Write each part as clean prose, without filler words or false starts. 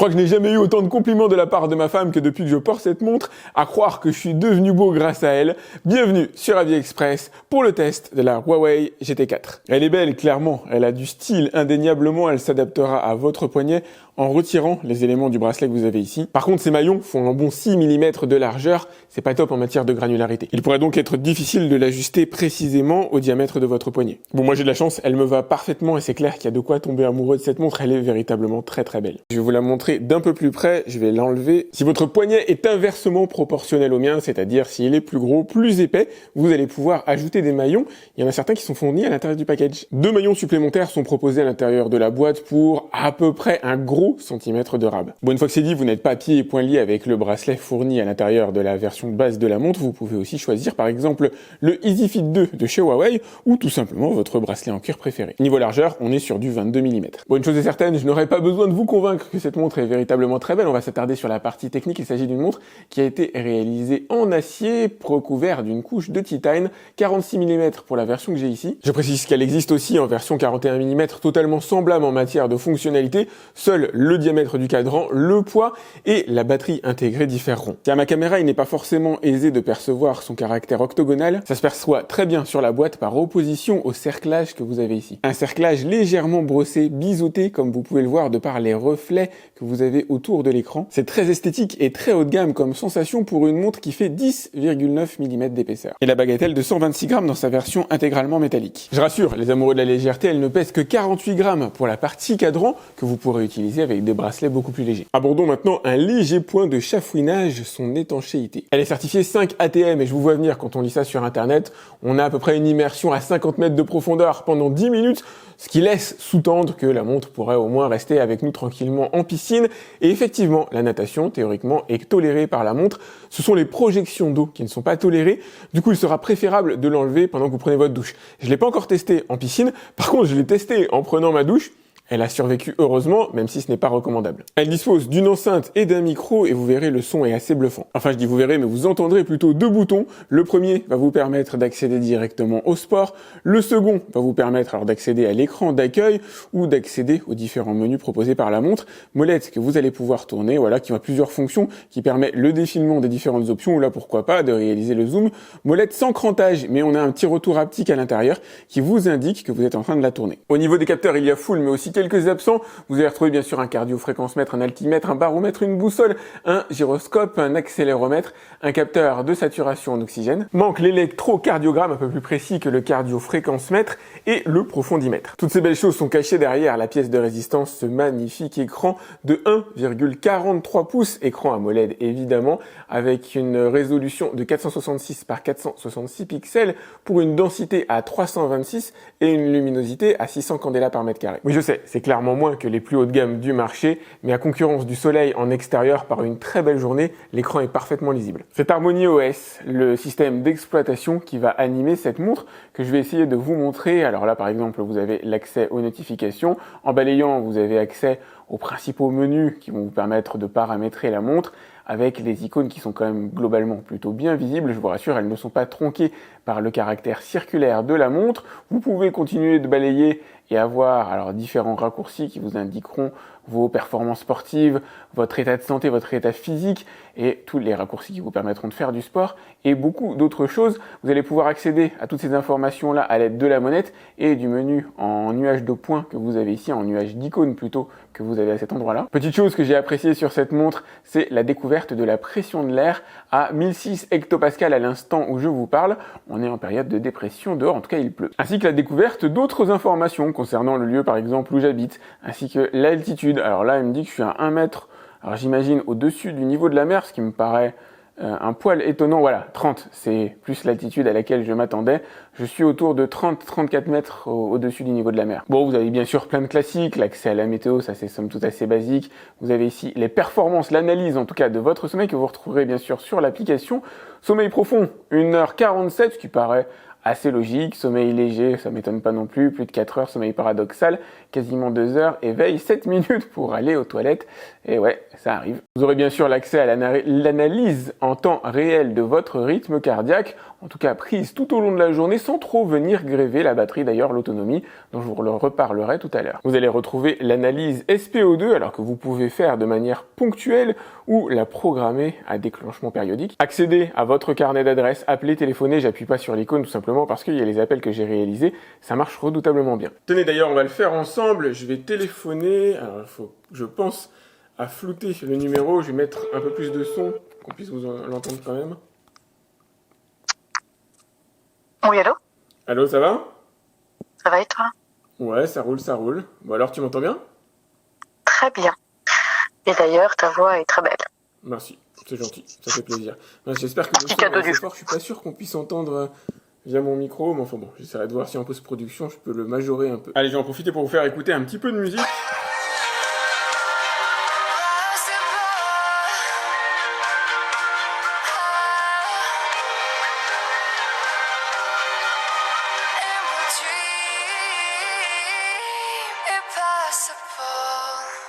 crois que je n'ai jamais eu autant de compliments de la part de ma femme que depuis que je porte cette montre, à croire que je suis devenu beau grâce à elle. Bienvenue sur AliExpress pour le test de la Huawei GT4. Elle est belle, clairement, elle a du style, indéniablement, elle s'adaptera à votre poignet en retirant les éléments du bracelet que vous avez ici. Par contre, ces maillons font un bon 6 mm de largeur, c'est pas top en matière de granularité. Il pourrait donc être difficile de l'ajuster précisément au diamètre de votre poignet. Bon, moi j'ai de la chance, elle me va parfaitement et c'est clair qu'il y a de quoi tomber amoureux de cette montre, elle est véritablement très très belle. Je vais vous la montrer d'un peu plus près, je vais l'enlever. Si votre poignet est inversement proportionnel au mien, c'est-à-dire s'il est plus gros, plus épais, vous allez pouvoir ajouter des maillons. Il y en a certains qui sont fournis à l'intérieur du package. 2 maillons supplémentaires sont proposés à l'intérieur de la boîte pour à peu près un gros centimètre de rab. Bon, une fois que c'est dit, vous n'êtes pas pieds et poings liés avec le bracelet fourni à l'intérieur de la version de base de la montre. Vous pouvez aussi choisir par exemple le EasyFit 2 de chez Huawei ou tout simplement votre bracelet en cuir préféré. Niveau largeur, on est sur du 22 mm. Bon, une chose est certaine, je n'aurai pas besoin de vous convaincre que cette montre est véritablement très belle. On va s'attarder sur la partie technique. Il s'agit d'une montre qui a été réalisée en acier, recouvert d'une couche de titane, 46 mm pour la version que j'ai ici. Je précise qu'elle existe aussi en version 41 mm, totalement semblable en matière de fonctionnalité. Seul le diamètre du cadran, le poids et la batterie intégrée différeront. Car ma caméra, il n'est pas forcément aisé de percevoir son caractère octogonal. Ça se perçoit très bien sur la boîte par opposition au cerclage que vous avez ici. Un cerclage légèrement brossé, biseauté, comme vous pouvez le voir de par les reflets que vous avez autour de l'écran. C'est très esthétique et très haut de gamme comme sensation pour une montre qui fait 10,9 mm d'épaisseur. Et la bagatelle de 126 grammes dans sa version intégralement métallique. Je rassure, les amoureux de la légèreté, elle ne pèse que 48 grammes pour la partie cadran que vous pourrez utiliser avec des bracelets beaucoup plus légers. Abordons maintenant un léger point de chafouinage, son étanchéité. Elle est certifiée 5 ATM et je vous vois venir quand on lit ça sur internet, on a à peu près une immersion à 50 mètres de profondeur pendant 10 minutes, ce qui laisse sous-tendre que la montre pourrait au moins rester avec nous tranquillement en piscine. Et effectivement, la natation, théoriquement, est tolérée par la montre. Ce sont les projections d'eau qui ne sont pas tolérées. Du coup, il sera préférable de l'enlever pendant que vous prenez votre douche. Je l'ai pas encore testé en piscine. Par contre, je l'ai testé en prenant ma douche. Elle a survécu heureusement, même si ce n'est pas recommandable. Elle dispose d'une enceinte et d'un micro et vous verrez, le son est assez bluffant. Enfin, je dis vous verrez, mais vous entendrez plutôt 2 boutons. Le premier va vous permettre d'accéder directement au sport. Le second va vous permettre alors d'accéder à l'écran d'accueil ou d'accéder aux différents menus proposés par la montre. Molette que vous allez pouvoir tourner, voilà, qui a plusieurs fonctions, qui permet le défilement des différentes options ou là, pourquoi pas, de réaliser le zoom. Molette sans crantage, mais on a un petit retour haptique à l'intérieur qui vous indique que vous êtes en train de la tourner. Au niveau des capteurs, il y a full, mais aussi quelques absents. Vous allez retrouver bien sûr un cardio-fréquence-mètre, un altimètre, un baromètre, une boussole, un gyroscope, un accéléromètre, un capteur de saturation en oxygène. Manque l'électrocardiogramme un peu plus précis que le cardio-fréquence-mètre et le profondimètre. Toutes ces belles choses sont cachées derrière la pièce de résistance, ce magnifique écran de 1,43 pouces, écran AMOLED évidemment, avec une résolution de 466 par 466 pixels pour une densité à 326 et une luminosité à 600 candela par mètre carré. Oui, je sais, c'est clairement moins que les plus haut de gamme du marché, mais à concurrence du soleil en extérieur par une très belle journée, l'écran est parfaitement lisible. C'est Harmony OS, le système d'exploitation qui va animer cette montre que je vais essayer de vous montrer. Alors là, par exemple, vous avez l'accès aux notifications. En balayant, vous avez accès aux principaux menus qui vont vous permettre de paramétrer la montre avec les icônes qui sont quand même globalement plutôt bien visibles. Je vous rassure, elles ne sont pas tronquées par le caractère circulaire de la montre. Vous pouvez continuer de balayer et avoir alors différents raccourcis qui vous indiqueront vos performances sportives, votre état de santé, votre état physique et tous les raccourcis qui vous permettront de faire du sport et beaucoup d'autres choses. Vous allez pouvoir accéder à toutes ces informations-là à l'aide de la monette et du menu en nuage de points que vous avez ici, en nuage d'icônes plutôt que vous avez à cet endroit-là. Petite chose que j'ai appréciée sur cette montre, c'est la découverte de la pression de l'air à 1006 hectopascal à l'instant où je vous parle. On est en période de dépression dehors, en tout cas il pleut. Ainsi que la découverte d'autres informations concernant le lieu par exemple où j'habite, ainsi que l'altitude. Alors là, il me dit que je suis à 1 mètre, alors j'imagine au-dessus du niveau de la mer, ce qui me paraît un poil étonnant. Voilà, 30, c'est plus l'altitude à laquelle je m'attendais. Je suis autour de 30-34 mètres au-dessus du niveau de la mer. Bon, vous avez bien sûr plein de classiques, l'accès à la météo, ça c'est somme toute assez basique. Vous avez ici les performances, l'analyse en tout cas de votre sommeil que vous retrouverez bien sûr sur l'application. Sommeil profond, 1h47, ce qui paraît assez logique. Sommeil léger, ça m'étonne pas non plus, plus de 4 heures. Sommeil paradoxal, quasiment 2 heures. Éveil, 7 minutes pour aller aux toilettes. Et ouais, ça arrive. Vous aurez bien sûr l'accès à l'analyse en temps réel de votre rythme cardiaque en tout cas prise tout au long de la journée sans trop venir gréver la batterie, d'ailleurs l'autonomie dont je vous reparlerai tout à l'heure. Vous allez retrouver l'analyse SPO2 alors que vous pouvez faire de manière ponctuelle ou la programmer à déclenchement périodique. Accéder à votre carnet d'adresses, appeler, téléphoner, j'appuie pas sur l'icône tout simplement parce qu'il y a les appels que j'ai réalisés, ça marche redoutablement bien. Tenez d'ailleurs, on va le faire ensemble, je vais téléphoner, alors il faut, je pense, à flouter le numéro, je vais mettre un peu plus de son, qu'on puisse vous l'entendre quand même. Oui, allô? Allô, ça va? Ça va et toi? Ouais, ça roule, ça roule. Bon alors, tu m'entends bien? Très bien. Et d'ailleurs, ta voix est très belle. Merci, c'est gentil, ça fait plaisir. Ben, j'espère que le Petit son cadeau est assez du fort, je suis pas sûr qu'on puisse entendre via mon micro, mais enfin bon, j'essaierai de voir si en post-production je peux le majorer un peu. Allez, je vais en profiter pour vous faire écouter un petit peu de musique.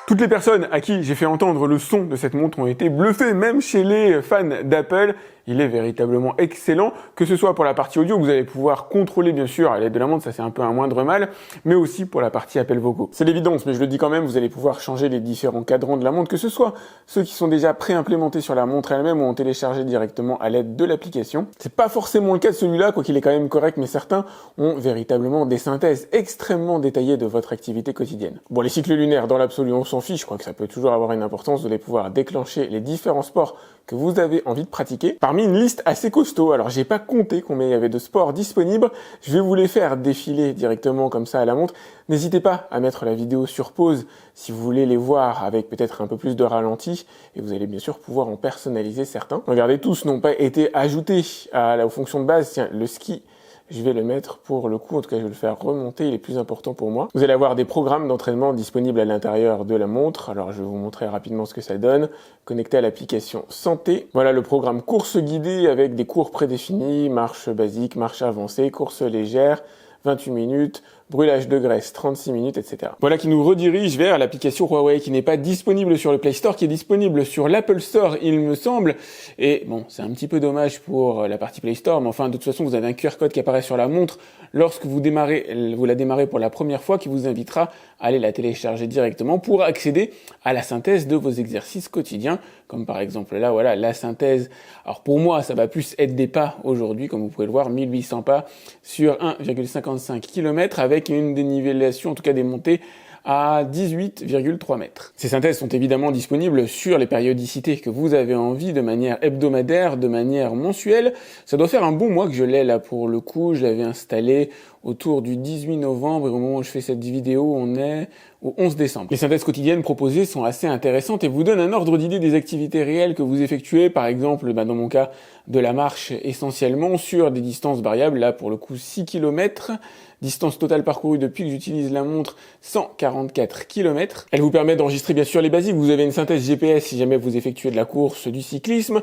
Toutes les personnes à qui j'ai fait entendre le son de cette montre ont été bluffées, même chez les fans d'Apple. Il est véritablement excellent, que ce soit pour la partie audio, vous allez pouvoir contrôler bien sûr à l'aide de la montre, ça c'est un peu un moindre mal, mais aussi pour la partie appels vocaux. C'est l'évidence, mais je le dis quand même, vous allez pouvoir changer les différents cadrans de la montre, que ce soit ceux qui sont déjà pré-implémentés sur la montre elle-même ou en téléchargé directement à l'aide de l'application. C'est pas forcément le cas de celui-là, quoi qu'il est quand même correct, mais certains ont véritablement des synthèses extrêmement détaillées de votre activité quotidienne. Bon, les cycles lunaires, dans l'absolu, on s'en fiche, je crois que ça peut toujours avoir une importance, vous allez pouvoir déclencher les différents sports que vous avez envie de pratiquer. Parmi une liste assez costaud, alors j'ai pas compté combien il y avait de sports disponibles, je vais vous les faire défiler directement comme ça à la montre. N'hésitez pas à mettre la vidéo sur pause si vous voulez les voir avec peut-être un peu plus de ralenti et vous allez bien sûr pouvoir en personnaliser certains. Regardez, tous n'ont pas été ajoutés aux fonctions de base. Tiens, le ski, je vais le mettre pour le coup, en tout cas je vais le faire remonter, il est plus important pour moi. Vous allez avoir des programmes d'entraînement disponibles à l'intérieur de la montre, alors je vais vous montrer rapidement ce que ça donne. Connecté à l'application santé, voilà le programme course guidée avec des cours prédéfinis, marche basique, marche avancée, course légère, 28 minutes, brûlage de graisse, 36 minutes, etc. Voilà qui nous redirige vers l'application Huawei qui n'est pas disponible sur le Play Store, qui est disponible sur l'Apple Store, il me semble. Et bon, c'est un petit peu dommage pour la partie Play Store, mais enfin, de toute façon, vous avez un QR code qui apparaît sur la montre lorsque vous la démarrez pour la première fois, qui vous invitera à aller la télécharger directement pour accéder à la synthèse de vos exercices quotidiens, comme par exemple là, voilà, la synthèse. Alors pour moi, ça va plus être des pas aujourd'hui, comme vous pouvez le voir, 1800 pas sur 1,55 km avec une dénivellation, en tout cas des montées à 18,3 mètres. Ces synthèses sont évidemment disponibles sur les périodicités que vous avez envie, de manière hebdomadaire, de manière mensuelle. Ça doit faire un bon mois que je l'ai là pour le coup, je l'avais installé autour du 18 novembre et au moment où je fais cette vidéo, on est au 11 décembre. Les synthèses quotidiennes proposées sont assez intéressantes et vous donnent un ordre d'idée des activités réelles que vous effectuez, par exemple, dans mon cas, de la marche essentiellement sur des distances variables, là pour le coup 6 km, distance totale parcourue depuis que j'utilise la montre, 144 km. Elle vous permet d'enregistrer bien sûr les basiques, vous avez une synthèse GPS si jamais vous effectuez de la course, du cyclisme.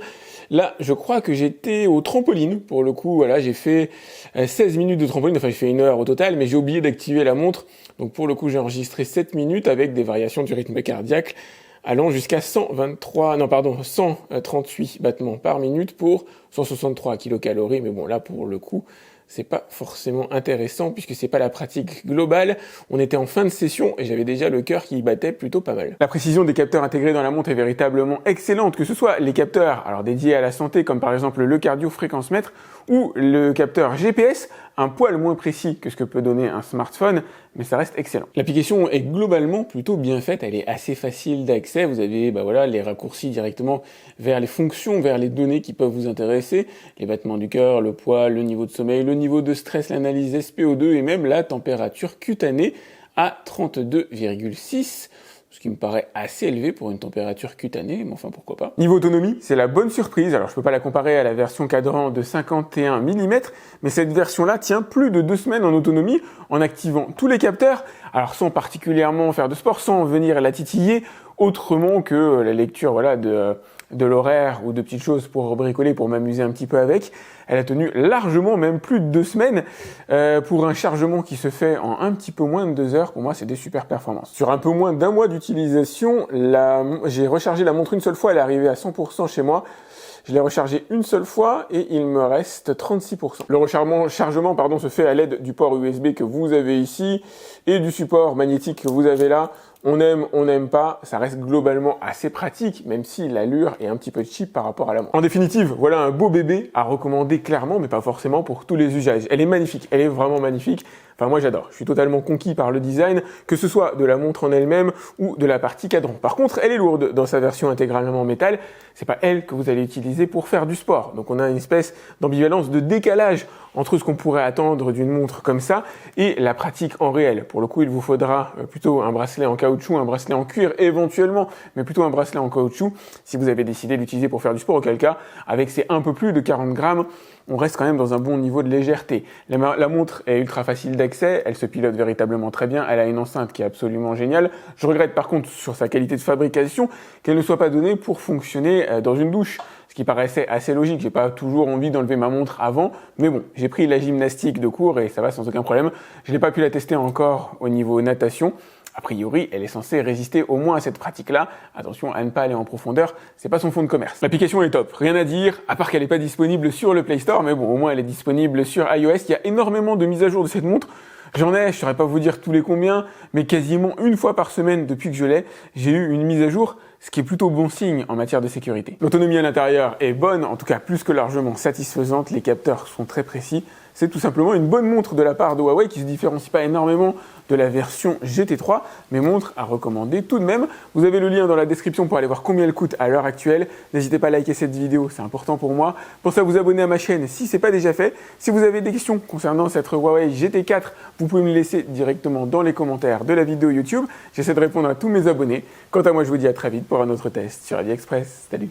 Là, je crois que j'étais au trampoline, pour le coup, voilà, j'ai fait 16 minutes de trampoline, enfin j'ai fait 1 heure au total, mais j'ai oublié d'activer la montre, donc pour le coup j'ai enregistré 7 minutes avec des variations du rythme cardiaque allant jusqu'à 138 battements par minute pour 163 kilocalories, mais bon là pour le coup c'est pas forcément intéressant puisque c'est pas la pratique globale. On était en fin de session et j'avais déjà le cœur qui battait plutôt pas mal. La précision des capteurs intégrés dans la montre est véritablement excellente, que ce soit les capteurs alors dédiés à la santé comme par exemple le cardio-fréquence-mètre ou le capteur GPS, un poil moins précis que ce que peut donner un smartphone, mais ça reste excellent. L'application est globalement plutôt bien faite, elle est assez facile d'accès, vous avez voilà, les raccourcis directement vers les fonctions, vers les données qui peuvent vous intéresser, les battements du cœur, le poids, le niveau de sommeil, le niveau de stress, l'analyse SPO2 et même la température cutanée à 32,6. Ce qui me paraît assez élevé pour une température cutanée, mais enfin pourquoi pas. Niveau autonomie, c'est la bonne surprise. Alors je peux pas la comparer à la version cadran de 51 mm, mais cette version-là tient plus de 2 semaines en autonomie en activant tous les capteurs, alors sans particulièrement faire de sport, sans venir la titiller autrement que la lecture voilà, de l'horaire ou de petites choses pour bricoler, pour m'amuser un petit peu avec. Elle a tenu largement, même plus de 2 semaines, pour un chargement qui se fait en un petit peu moins de 2 heures. Pour moi, c'est des super performances. Sur un peu moins d'1 mois d'utilisation, j'ai rechargé la montre une seule fois, elle est arrivée à 100% chez moi. Je l'ai rechargé une seule fois et il me reste 36%. Le rechargement se fait à l'aide du port USB que vous avez ici et du support magnétique que vous avez là. On aime, on n'aime pas, ça reste globalement assez pratique, même si l'allure est un petit peu cheap par rapport à la montre. En définitive, voilà un beau bébé à recommander clairement, mais pas forcément pour tous les usages. Elle est magnifique, elle est vraiment magnifique. Enfin, moi j'adore, je suis totalement conquis par le design, que ce soit de la montre en elle-même ou de la partie cadran. Par contre, elle est lourde dans sa version intégralement métal, c'est pas elle que vous allez utiliser pour faire du sport. Donc on a une espèce d'ambivalence, de décalage entre ce qu'on pourrait attendre d'une montre comme ça et la pratique en réel. Pour le coup, il vous faudra plutôt un bracelet en caoutchouc, un bracelet en cuir éventuellement, mais plutôt un bracelet en caoutchouc si vous avez décidé d'utiliser pour faire du sport, auquel cas, avec ces un peu plus de 40 grammes, on reste quand même dans un bon niveau de légèreté. La montre est ultra facile d'accès, elle se pilote véritablement très bien, elle a une enceinte qui est absolument géniale. Je regrette par contre sur sa qualité de fabrication qu'elle ne soit pas donnée pour fonctionner dans une douche, ce qui paraissait assez logique. J'ai pas toujours envie d'enlever ma montre avant, mais bon, j'ai pris la gymnastique de cours et ça va sans aucun problème. Je n'ai pas pu la tester encore au niveau natation. A priori, elle est censée résister au moins à cette pratique-là. Attention à ne pas aller en profondeur, c'est pas son fond de commerce. L'application est top, rien à dire, à part qu'elle n'est pas disponible sur le Play Store, mais bon, au moins elle est disponible sur iOS. Il y a énormément de mises à jour de cette montre. J'en ai, je saurais pas vous dire tous les combien, mais quasiment une fois par semaine depuis que je l'ai, j'ai eu une mise à jour, ce qui est plutôt bon signe en matière de sécurité. L'autonomie à l'intérieur est bonne, en tout cas plus que largement satisfaisante, les capteurs sont très précis. C'est tout simplement une bonne montre de la part de Huawei qui ne se différencie pas énormément de la version GT3, mais montre à recommander tout de même. Vous avez le lien dans la description pour aller voir combien elle coûte à l'heure actuelle. N'hésitez pas à liker cette vidéo, c'est important pour moi. Pensez à vous abonner à ma chaîne si ce n'est pas déjà fait. Si vous avez des questions concernant cette Huawei GT4, vous pouvez me les laisser directement dans les commentaires de la vidéo YouTube. J'essaie de répondre à tous mes abonnés. Quant à moi, je vous dis à très vite pour un autre test sur AliExpress. Salut!